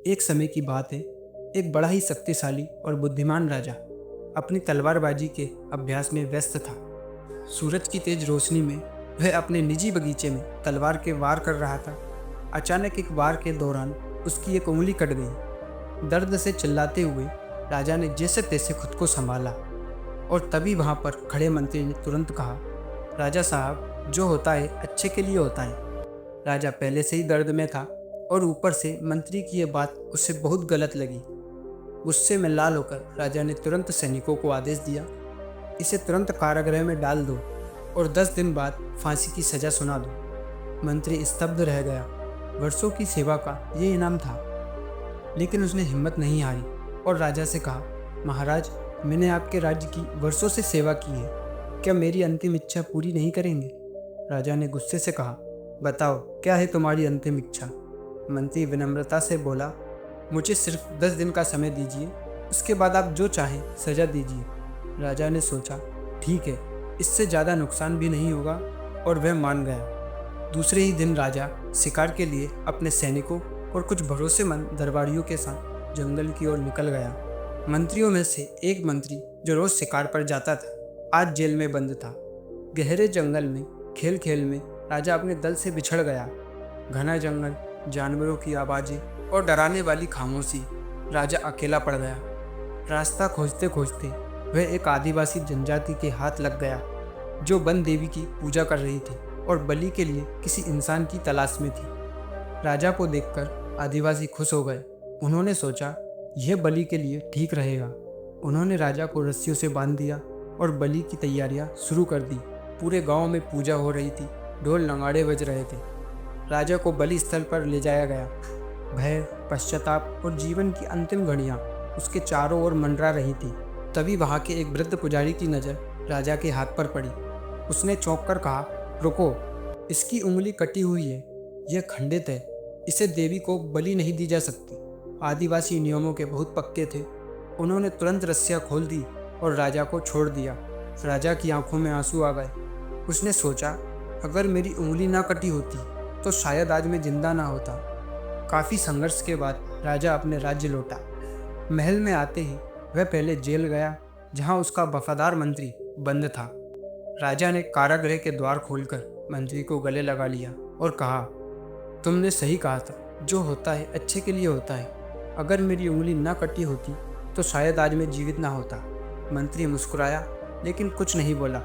एक समय की बात है। एक बड़ा ही शक्तिशाली और बुद्धिमान राजा अपनी तलवारबाजी के अभ्यास में व्यस्त था। सूरज की तेज रोशनी में वह अपने निजी बगीचे में तलवार के वार कर रहा था। अचानक एक वार के दौरान उसकी एक उंगली कट गई। दर्द से चिल्लाते हुए राजा ने जैसे तैसे खुद को संभाला और तभी वहां पर खड़े मंत्री ने तुरंत कहा, राजा साहब, जो होता है अच्छे के लिए होता है। राजा पहले से ही दर्द में था और ऊपर से मंत्री की यह बात उसे बहुत गलत लगी। गुस्से में लाल होकर राजा ने तुरंत सैनिकों को आदेश दिया, इसे तुरंत कारागृह में डाल दो और 10 दिन बाद फांसी की सजा सुना दो। मंत्री स्तब्ध रह गया। वर्षों की सेवा का ये इनाम था, लेकिन उसने हिम्मत नहीं हारी और राजा से कहा, महाराज, मैंने आपके राज्य की वर्षों से सेवा की है, क्या मेरी अंतिम इच्छा पूरी नहीं करेंगे? राजा ने गुस्से से कहा, बताओ क्या है तुम्हारी अंतिम इच्छा? मंत्री विनम्रता से बोला, मुझे सिर्फ 10 दिन का समय दीजिए, उसके बाद आप जो चाहें सजा दीजिए। राजा ने सोचा, ठीक है, इससे ज़्यादा नुकसान भी नहीं होगा, और वह मान गया। दूसरे ही दिन राजा शिकार के लिए अपने सैनिकों और कुछ भरोसेमंद दरबारियों के साथ जंगल की ओर निकल गया। मंत्रियों में से एक मंत्री जो रोज शिकार पर जाता था, आज जेल में बंद था। गहरे जंगल में खेल खेल में राजा अपने दल से बिछड़ गया। घना जंगल, जानवरों की आवाज़ें और डराने वाली खामोशी, राजा अकेला पड़ गया। रास्ता खोजते खोजते वह एक आदिवासी जनजाति के हाथ लग गया, जो वन देवी की पूजा कर रही थी और बलि के लिए किसी इंसान की तलाश में थी। राजा को देखकर आदिवासी खुश हो गए। उन्होंने सोचा, यह बलि के लिए ठीक रहेगा। उन्होंने राजा को रस्सियों से बांध दिया और बलि की तैयारियां शुरू कर दी। पूरे गांव में पूजा हो रही थी, ढोल नगाड़े बज रहे थे। राजा को बलि स्थल पर ले जाया गया। भय, पश्चाताप और जीवन की अंतिम घड़ियां उसके चारों ओर मंडरा रही थी। तभी वहां के एक वृद्ध पुजारी की नज़र राजा के हाथ पर पड़ी। उसने चौंक कर कहा, रुको, इसकी उंगली कटी हुई है, यह खंडित है, इसे देवी को बलि नहीं दी जा सकती। आदिवासी नियमों के बहुत पक्के थे। उन्होंने तुरंत रस्सियाँ खोल दी और राजा को छोड़ दिया। राजा की आंखों में आंसू आ गए। उसने सोचा, अगर मेरी उंगली ना कटी होती तो शायद आज मैं जिंदा ना होता। काफ़ी संघर्ष के बाद राजा अपने राज्य लौटा। महल में आते ही वह पहले जेल गया, जहां उसका वफादार मंत्री बंद था। राजा ने कारागृह के द्वार खोलकर मंत्री को गले लगा लिया और कहा, तुमने सही कहा था, जो होता है अच्छे के लिए होता है। अगर मेरी उंगली ना कटी होती तो शायद आज मैं जीवित ना होता। मंत्री मुस्कुराया, लेकिन कुछ नहीं बोला।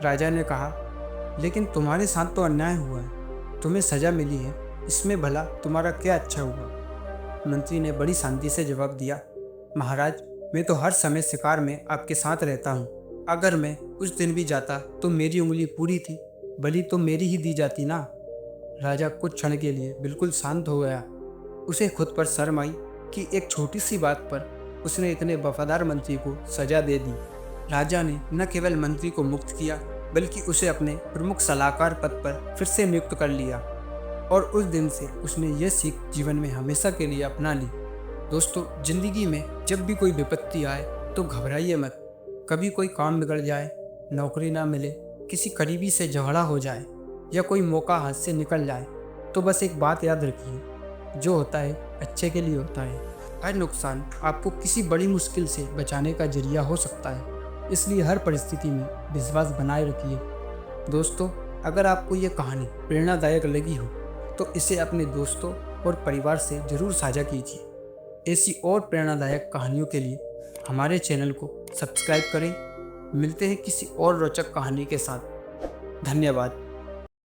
राजा ने कहा, लेकिन तुम्हारे साथ तो अन्याय हुआ है, तुम्हें सजा मिली है, इसमें भला तुम्हारा क्या अच्छा हुआ? मंत्री ने बड़ी शांति से जवाब दिया, महाराज, मैं तो हर समय शिकार में आपके साथ रहता हूँ। अगर मैं उस दिन भी जाता तो मेरी उंगली पूरी थी, बलि तो मेरी ही दी जाती ना। राजा कुछ क्षण के लिए बिल्कुल शांत हो गया। उसे खुद पर शर्म आई कि एक छोटी सी बात पर उसने इतने वफादार मंत्री को सजा दे दी। राजा ने न केवल मंत्री को मुक्त किया, बल्कि उसे अपने प्रमुख सलाहकार पद पर फिर से नियुक्त कर लिया, और उस दिन से उसने यह सीख जीवन में हमेशा के लिए अपना ली। दोस्तों, जिंदगी में जब भी कोई विपत्ति आए तो घबराइए मत। कभी कोई काम बिगड़ जाए, नौकरी ना मिले, किसी करीबी से झगड़ा हो जाए या कोई मौका हाथ से निकल जाए, तो बस एक बात याद रखिए, जो होता है अच्छे के लिए होता है। हर नुकसान आपको किसी बड़ी मुश्किल से बचाने का जरिया हो सकता है, इसलिए हर परिस्थिति में विश्वास बनाए रखिए। दोस्तों, अगर आपको ये कहानी प्रेरणादायक लगी हो तो इसे अपने दोस्तों और परिवार से ज़रूर साझा कीजिए। ऐसी और प्रेरणादायक कहानियों के लिए हमारे चैनल को सब्सक्राइब करें। मिलते हैं किसी और रोचक कहानी के साथ। धन्यवाद।